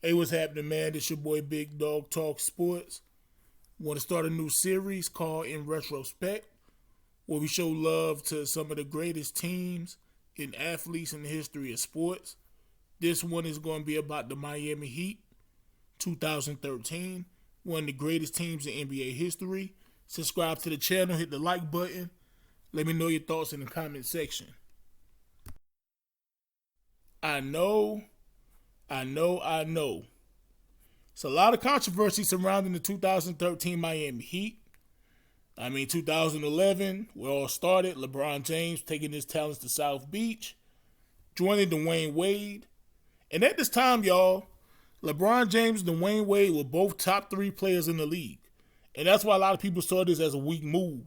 Hey, what's happening, man? This your boy Big Dog Talk Sports. Want to start a new series called In Retrospect, where we show love to some of the greatest teams and athletes in the history of sports. This one is going to be about the Miami Heat, 2013, one of the greatest teams in NBA history. Subscribe to the channel, hit the like button. Let me know your thoughts in the comment section. I know. It's a lot of controversy surrounding the 2013 Miami Heat. 2011, where it all started, LeBron James taking his talents to South Beach, joining Dwyane Wade. And at this time, y'all, LeBron James and Dwyane Wade were both top 3 players in the league. And that's why a lot of people saw this as a weak move.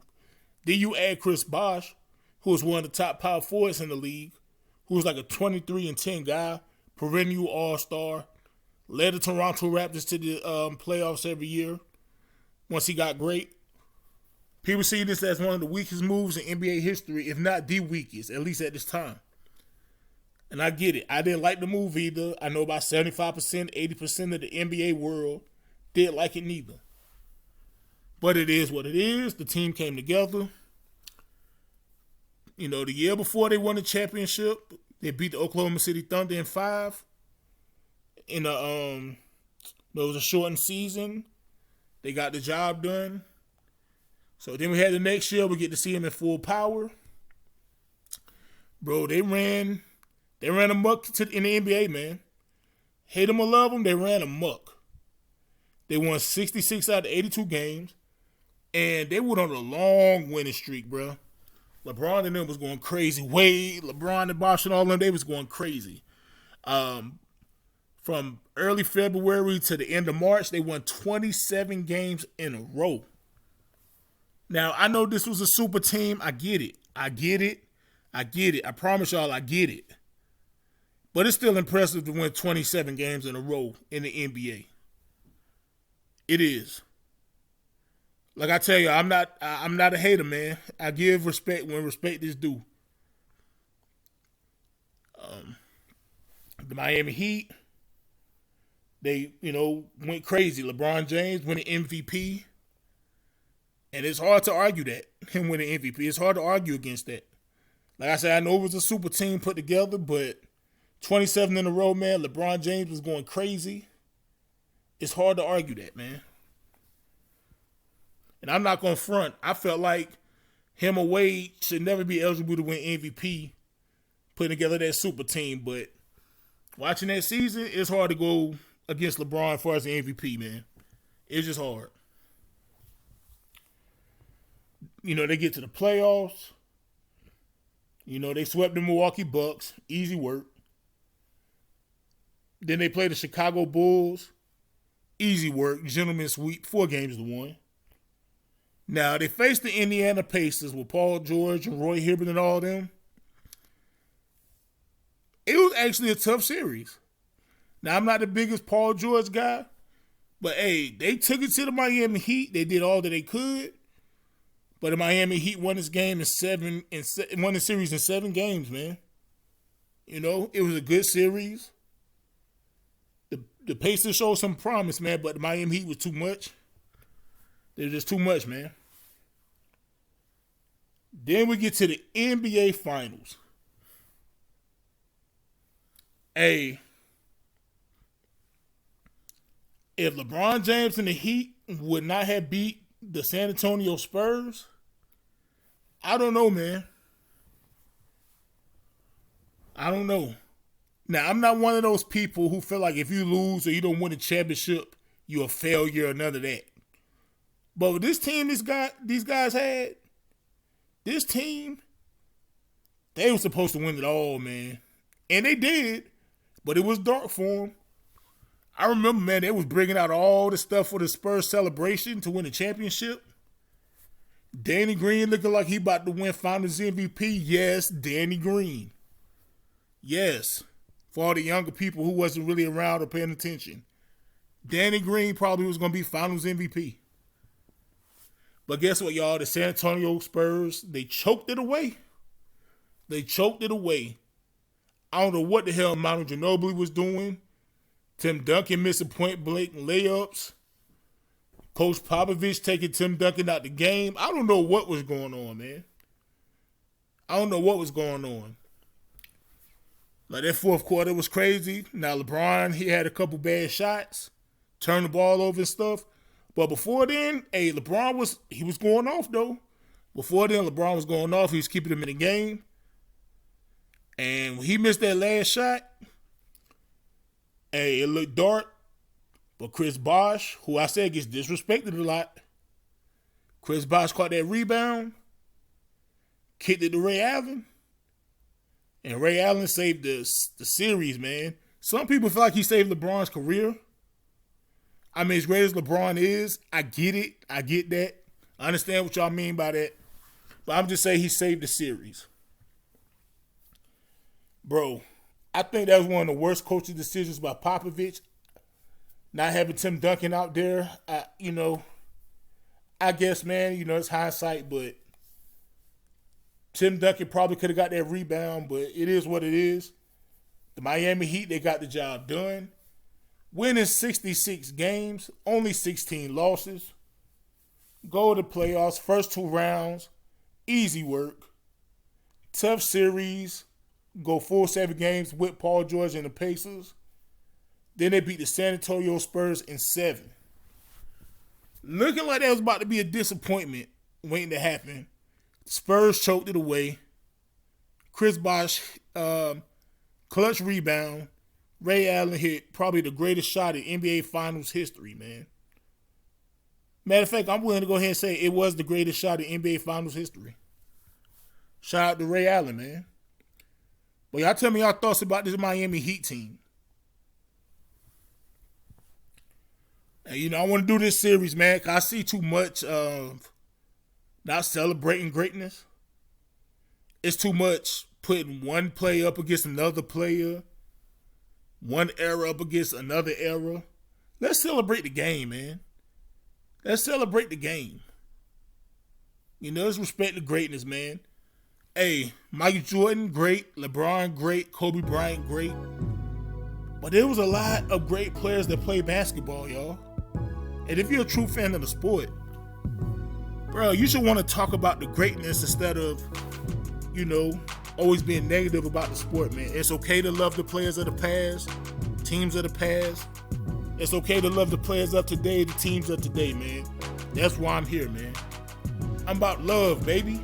Then you add Chris Bosh, who was one of the top power forwards in the league, who was like a 23-10 guy, perennial all-star, led the Toronto Raptors to the playoffs every year once he got great. People see this as one of the weakest moves in NBA history, if not the weakest, at least at this time. And I get it. I didn't like the move either. I know about 75%, 80% of the NBA world didn't like it neither. But it is what it is. The team came together. You know, the year before they won the championship, they beat the Oklahoma City Thunder in 5. In a it was a shortened season. They got the job done. So then we had the next year, we get to see them in full power. Bro, they ran amok in the NBA, man. Hate them or love them, they ran amok. They won 66 out of 82 games. And they went on a long winning streak, bro. LeBron and them was going crazy. Wade, LeBron and Bosh and all of them, they was going crazy. From early February to the end of March, they won 27 games in a row. Now, I know this was a super team. I get it. I promise y'all I get it. But it's still impressive to win 27 games in a row in the NBA. It is. Like I tell you, I'm not a hater, man. I give respect when respect is due. The Miami Heat, they, went crazy. LeBron James winning MVP. And it's hard to argue that, him winning MVP. It's hard to argue against that. Like I said, I know it was a super team put together, but 27 in a row, man, LeBron James was going crazy. It's hard to argue that, man. And I'm not going to front. I felt like him or Wade should never be eligible to win MVP putting together that super team. But watching that season, it's hard to go against LeBron as far as the MVP, man. It's just hard. They get to the playoffs. They swept the Milwaukee Bucks. Easy work. Then they play the Chicago Bulls. Easy work. Gentleman's sweep. 4 games to 1. Now, they faced the Indiana Pacers with Paul George and Roy Hibbert and all them. It was actually a tough series. Now, I'm not the biggest Paul George guy, but, hey, they took it to the Miami Heat. They did all that they could. But the Miami Heat won this game won the series in 7 games, man. It was a good series. The Pacers showed some promise, man, but the Miami Heat was too much. They're just too much, man. Then we get to the NBA Finals. Hey, if LeBron James and the Heat would not have beat the San Antonio Spurs, I don't know, man. I don't know. Now, I'm not one of those people who feel like if you lose or you don't win a championship, you're a failure or none of that. But with this team these guys had, this team, they were supposed to win it all, man. And they did, but it was dark for them. I remember, man, they was bringing out all the stuff for the Spurs celebration to win the championship. Danny Green looking like he about to win Finals MVP. Yes, Danny Green. Yes, for all the younger people who wasn't really around or paying attention. Danny Green probably was going to be Finals MVP. But guess what, y'all? The San Antonio Spurs, they choked it away. I don't know what the hell Manu Ginobili was doing. Tim Duncan missing point blank layups. Coach Popovich taking Tim Duncan out the game. I don't know what was going on, man. I don't know what was going on. Like, that fourth quarter was crazy. Now, LeBron, he had a couple bad shots, turned the ball over and stuff. But before then, LeBron was going off, though. Before then, LeBron was going off. He was keeping him in the game. And when he missed that last shot, it looked dark. But Chris Bosh, who I said gets disrespected a lot, Chris Bosh caught that rebound, kicked it to Ray Allen, and Ray Allen saved the series, man. Some people feel like he saved LeBron's career. I mean, as great as LeBron is, I get it. I get that. I understand what y'all mean by that. But I'm just saying he saved the series. Bro, I think that was one of the worst coaching decisions by Popovich. Not having Tim Duncan out there, I guess, man, it's hindsight, but Tim Duncan probably could have got that rebound, but it is what it is. The Miami Heat, they got the job done. Winning 66 games, only 16 losses. Go to the playoffs, first 2 rounds, easy work. Tough series, go full 7 games with Paul George and the Pacers. Then they beat the San Antonio Spurs in 7. Looking like that was about to be a disappointment waiting to happen. Spurs choked it away. Chris Bosh, clutch rebound. Ray Allen hit probably the greatest shot in NBA Finals history, man. Matter of fact, I'm willing to go ahead and say it was the greatest shot in NBA Finals history. Shout out to Ray Allen, man. But y'all tell me y'all thoughts about this Miami Heat team. And, I want to do this series, man, because I see too much of not celebrating greatness. It's too much putting one player up against another player, one era up against another era. Let's celebrate the game, man. Let's celebrate the game. Let's respect the greatness, man. Hey, Michael Jordan, great. LeBron, great. Kobe Bryant, great. But there was a lot of great players that play basketball, y'all. And if you're a true fan of the sport, bro, you should want to talk about the greatness instead of, always being negative about the sport, man. It's okay to love the players of the past, teams of the past. It's okay to love the players of today, the teams of today, man. That's why I'm here, man. I'm about love, baby.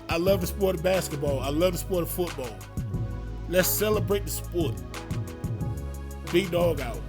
I love the sport of basketball. I love the sport of football. Let's celebrate the sport. Big dog out.